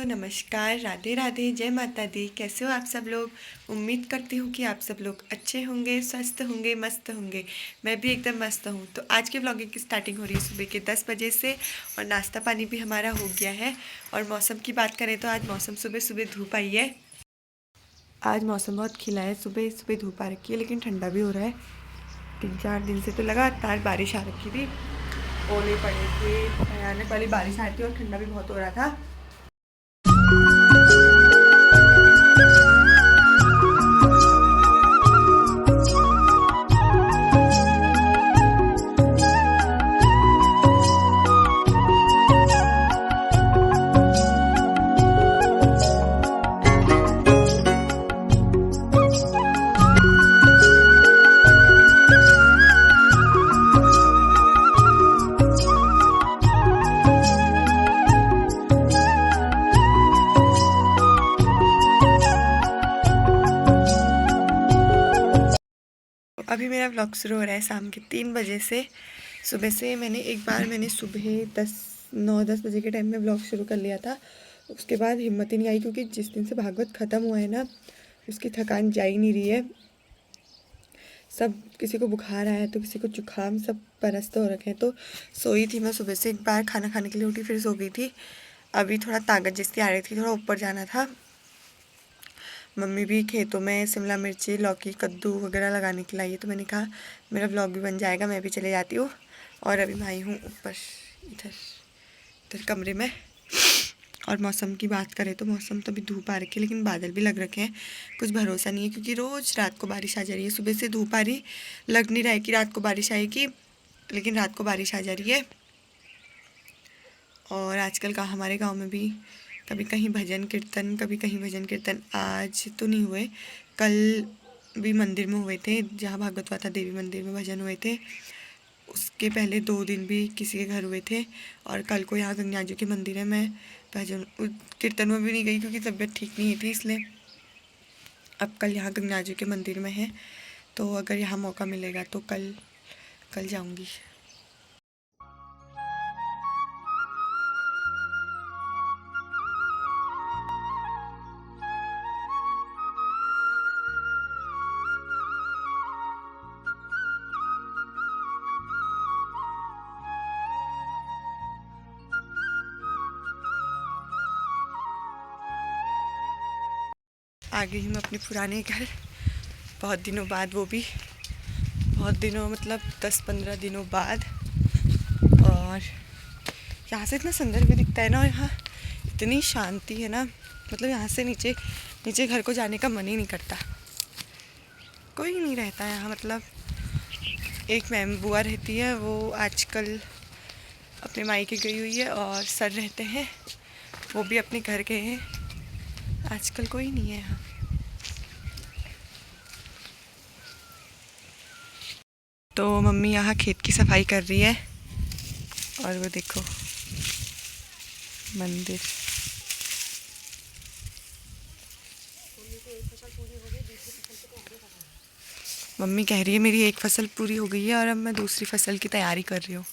नमस्कार, राधे राधे, जय माता दी। कैसे हो आप सब लोग? उम्मीद करती हूँ कि आप सब लोग अच्छे होंगे, स्वस्थ होंगे, मस्त होंगे। मैं भी एकदम मस्त हूँ। तो आज के व्लॉगिंग की स्टार्टिंग हो रही है सुबह के 10 बजे से और नाश्ता पानी भी हमारा हो गया है। और मौसम की बात करें तो आज मौसम सुबह सुबह धूप आई है। आज मौसम बहुत खिला है, सुबह सुबह धूप आ रखी है लेकिन ठंडा भी हो रहा है। 3-4 दिन से तो लगातार बारिश आ रखी थी, ओले पड़े थे, भयानक वाली बारिश आ रही थी और ठंडा भी बहुत हो रहा था। अभी मेरा व्लॉग शुरू हो रहा है शाम के 3 बजे से। सुबह से मैंने सुबह 9-10 बजे के टाइम में व्लॉग शुरू कर लिया था। उसके बाद हिम्मत ही नहीं आई क्योंकि जिस दिन से भागवत ख़त्म हुआ है ना, उसकी थकान जा ही नहीं रही है। सब किसी को बुखार आया तो किसी को जुकाम, सब परस्त हो रखे हैं। तो सोई थी मैं सुबह से, एक बार खाना खाने के लिए उठी फिर सो गई थी। अभी थोड़ा ताकत जैसी आ रही थी, थोड़ा ऊपर जाना था। मम्मी भी खेतों में शिमला मिर्ची, लौकी, कद्दू वगैरह लगाने के लिए आई है, तो मैंने कहा मेरा ब्लॉग भी बन जाएगा, मैं भी चले जाती हूँ। और अभी मैं आई हूँ ऊपर इधर इधर कमरे में। और मौसम की बात करें तो मौसम तो अभी धूप आ रखी है लेकिन बादल भी लग रखे हैं। कुछ भरोसा नहीं है क्योंकि रोज़ रात को बारिश आ जा रही है। सुबह से धूप आ रही, लग नहीं रहा है कि रात को बारिश आएगी, लेकिन रात को बारिश आ जा रही है। और आजकल का हमारे गांव में भी कभी कहीं भजन कीर्तन, कभी कहीं भजन कीर्तन। आज तो नहीं हुए, कल भी मंदिर में हुए थे, जहाँ भागवत वाता देवी मंदिर में भजन हुए थे। उसके पहले 2 दिन भी किसी के घर हुए थे। और कल को यहाँ गंगा जी के मंदिर है, मैं भजन कीर्तन में भी नहीं गई क्योंकि तबीयत ठीक नहीं थी, इसलिए अब कल यहाँ गंगा जी के मंदिर में है। तो अगर यहाँ मौका मिलेगा तो कल जाऊँगी। आ गई हूँ अपने पुराने घर, बहुत दिनों बाद, वो भी बहुत दिनों मतलब 10-15 दिनों बाद। और यहाँ से इतना सुंदर भी दिखता है ना, और यहाँ इतनी शांति है ना, मतलब यहाँ से नीचे नीचे घर को जाने का मन ही नहीं करता। कोई नहीं रहता है यहाँ, मतलब एक मैम बुआ रहती है, वो आजकल अपने मायके गई हुई है, और सर रहते हैं, वो भी अपने घर गए हैं। आजकल कोई नहीं है यहाँ। तो मम्मी यहाँ खेत की सफाई कर रही है, और वो देखो मंदिर। मम्मी कह रही है मेरी एक फसल पूरी हो गई है और अब मैं दूसरी फसल की तैयारी कर रही हूँ।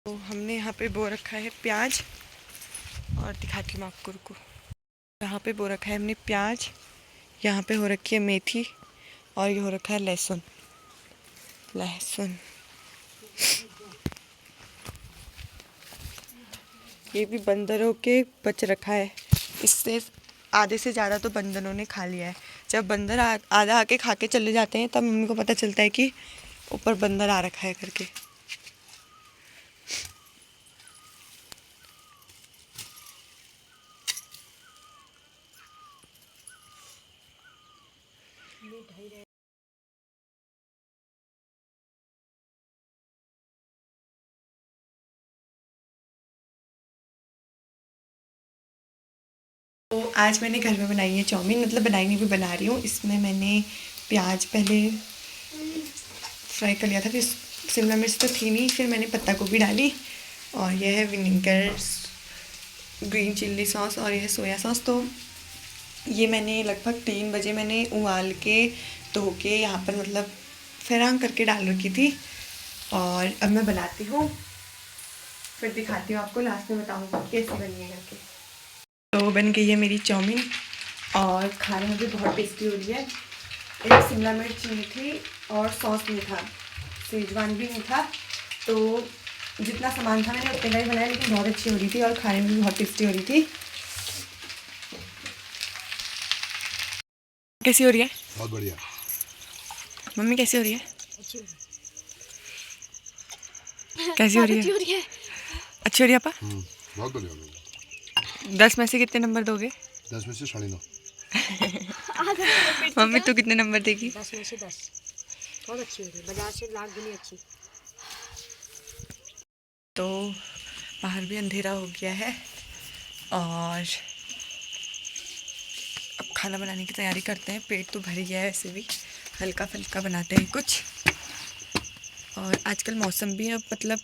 तो हमने यहाँ पे बो रखा है प्याज, और दिखाती हूँ आपको, रुको। यहाँ पे बो रखा है हमने प्याज, यहाँ पे हो रखी है मेथी, और ये हो रखा है लहसुन। ये भी बंदरों के बच रखा है, इससे आधे से ज़्यादा तो बंदरों ने खा लिया है। जब बंदर आधा आके खा के चले जाते हैं तब मम्मी को पता चलता है कि ऊपर बंदर आ रखा है करके। तो आज मैंने घर में बनाई है चाउमीन, मतलब बनाई नहीं, भी बना रही हूँ। इसमें मैंने प्याज पहले फ्राई कर लिया था, फिर शिमला मिर्च तो थी नहीं, फिर मैंने पत्ता गोभी डाली और यह है विनेगर, ग्रीन चिल्ली सॉस और यह है सोया सॉस। तो ये मैंने लगभग 3 बजे मैंने उबाल के धो के यहाँ पर मतलब फिरांग करके डाल रखी थी। और अब मैं बनाती हूँ, फिर दिखाती हूँ आपको, लास्ट में बताऊँगी कैसी बनी है करके। तो बन गई है मेरी चाउमीन और खाने में भी बहुत टेस्टी हो रही है। एक शिमला मिर्च नहीं थी और सॉस नहीं था, शेजवान भी नहीं था, तो जितना सामान था मैंने उतने का ही बनाया, लेकिन बहुत अच्छी हो रही थी और खाने में भी बहुत टेस्टी हो रही थी। कैसी हो रही है? बहुत बढ़िया। मम्मी कैसी हो रही है? कैसी हो रही है? अच्छी हो रही है पापा? बहुत बढ़िया हो गई। 10 में से कितने नंबर दोगे? 10 में से 9.5। मम्मी तू कितने नंबर देगी? 10 में से 10। बहुत अच्छी हो रही है, बाजार से लाख गुनी अच्छी। तो बाहर भी अंधेरा हो गया है और अब खाना बनाने की तैयारी करते हैं। पेट तो भर गया है, वैसे भी हल्का फुल्का बनाते हैं कुछ। और आजकल मौसम भी अब मतलब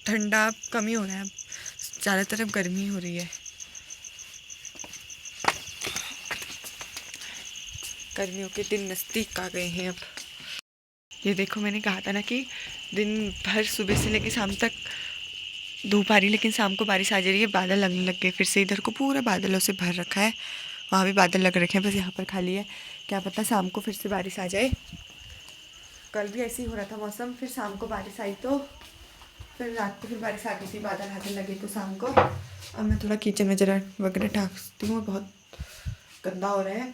ठंडा कम ही हो रहा है, अब ज़्यादा तरफ गर्मी हो रही है। गर्मियों के दिन नज़दीक आ गए हैं अब। ये देखो, मैंने कहा था ना कि दिन भर सुबह से लेकर शाम तक धूप आ रही, लेकिन शाम को बारिश आ जा रही है। बादल लगने लग गए फिर से, इधर को पूरा बादलों से भर रखा है, वहाँ भी बादल लग रखे हैं, बस यहाँ पर खाली है। क्या पता शाम को फिर से बारिश आ जाए। कल भी ऐसे ही हो रहा था मौसम, फिर शाम को बारिश आई, तो फिर रात को फिर बारिश आ गई थी, बादल आने लगे तो शाम को। अब मैं थोड़ा किचन में जरा वगैरह ढाँकती हूँ, बहुत गंदा हो रहा है।